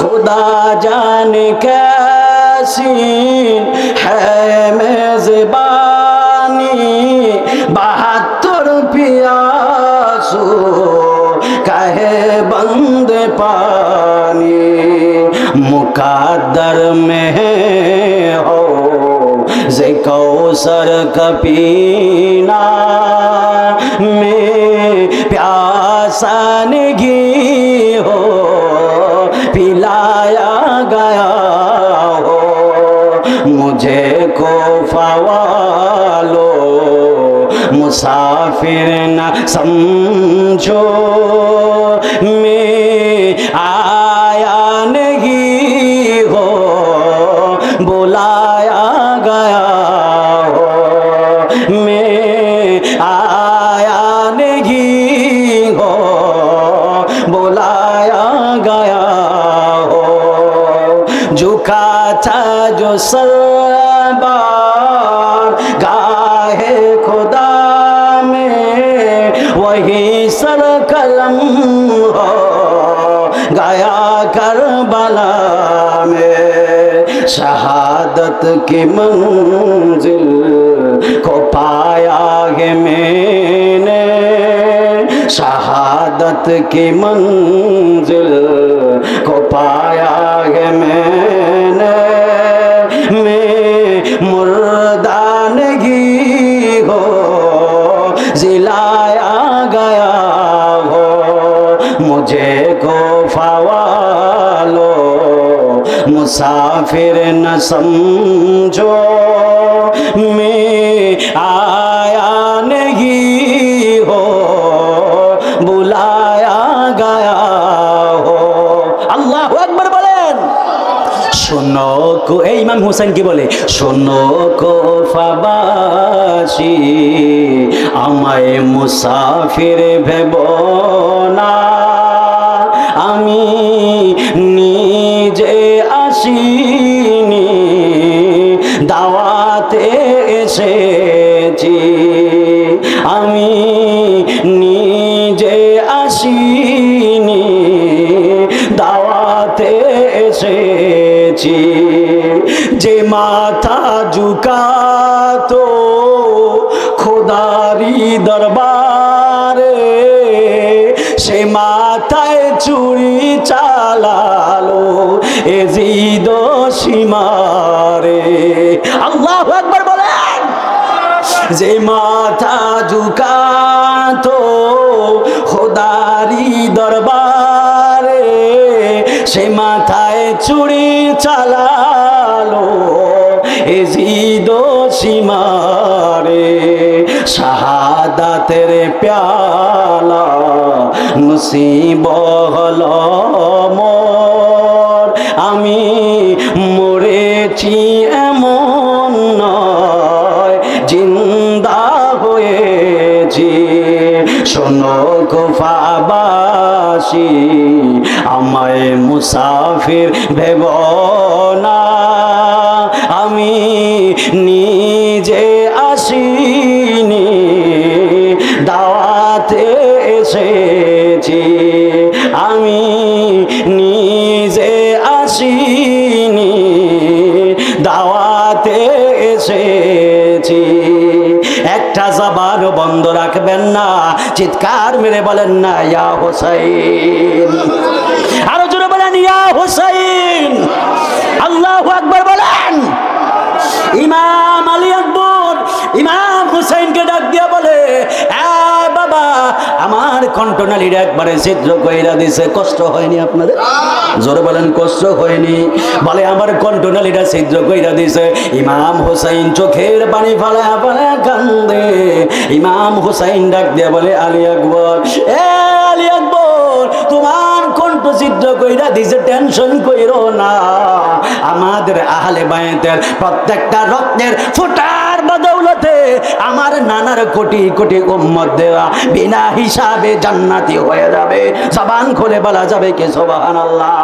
खुदा जाने कैसी है मेज़बानी 72 प्यासों कहे बंद पानी मुकद्दर में हो ज़े कौसर का पीना में प्यासा नहीं हो पिलाया गया हो मुझे को फवालो मुसाफिर न समझो मैं आया नहीं हो बुलाया गया हो मैं आया नहीं हो बुलाया गया हो झुका था जो सलबार गाहे खुदा वही सर कलम हो गया करबला में शहादत की मंजिल को पाया है मैंने शहादत की मंजिल को पाया है मैंने मैं मुर्दा नहीं हो जिलाया गया हो मुझे को फवालो मुसाफिर न समझो मैं आया नहीं हो बुलाया गया हो अल्लाहु अकबर बोलेन শোনো কো এই ইমাম হোসেন কি বলে শোনো কোফাবাসী আমায় মুসাফির ভেবো না আমি নিজে আসিনি দাওয়াতে এসেছি আমি নিজে আসিনি দাওয়াতে এসেছি যে মাথা ঝুকাতো খোদারি দরবারে সে মাথায় চুরি চালালো এজিদ সীমারে আল্লাহু আকবার বলেন যে মাথা ঝুকাতো খোদারি দরবারে সে মাথায় চুরি চালালো এজিদ সীমারে শাহাদাতের প্যালা নসিব হলো মোর আমি মরেছি এমন নয় জিন্দা হয়েছি শোনো কুফাবাসী আমায় মুসাফির ভেবো না আমি নিজে আসিনি দাওয়াতে এসেছি আমি নিজে আসিনি দাওয়াতে এসেছি একটা জবান বন্ধ রাখবেন না চিৎকার মেরে বলেন না ইয়া হুসাইন আরো জোরে বলেন ইয়া হুসাইন আল্লাহু আকবার বলেন ইমাম আলী আকবর ইমাম হুসাইনকে ডাক দিয়া বলে বাবা আমার কণ্ঠনালীর একবারে ছিদ্র কইরা দিছে কষ্ট হয়নি আপনাদের জোরে বলেন কষ্ট হয়নি বলে আমার কণ্ঠনালীটা ছিদ্র কইরা দিছে ইমাম হুসাইন চোখের পানি ফেলা ফেলা কান্দে ইমাম হুসাইন ডাক দিয়া বলে আলী আকবর আলী আকবর তোমার কণ্ঠ ছিদ্র কইরা দিছে টেনশন কইরো না আমাদের আহলে বায়াতের প্রত্যেকটা রক্তের ফোঁটার বদৌলতে আমার নানার কোটি কোটি উম্মত দেওয়া বিনা হিসাবে জান্নাতি হয়ে যাবে জবান খুলে বলা যাবে কি সুবহানাল্লাহ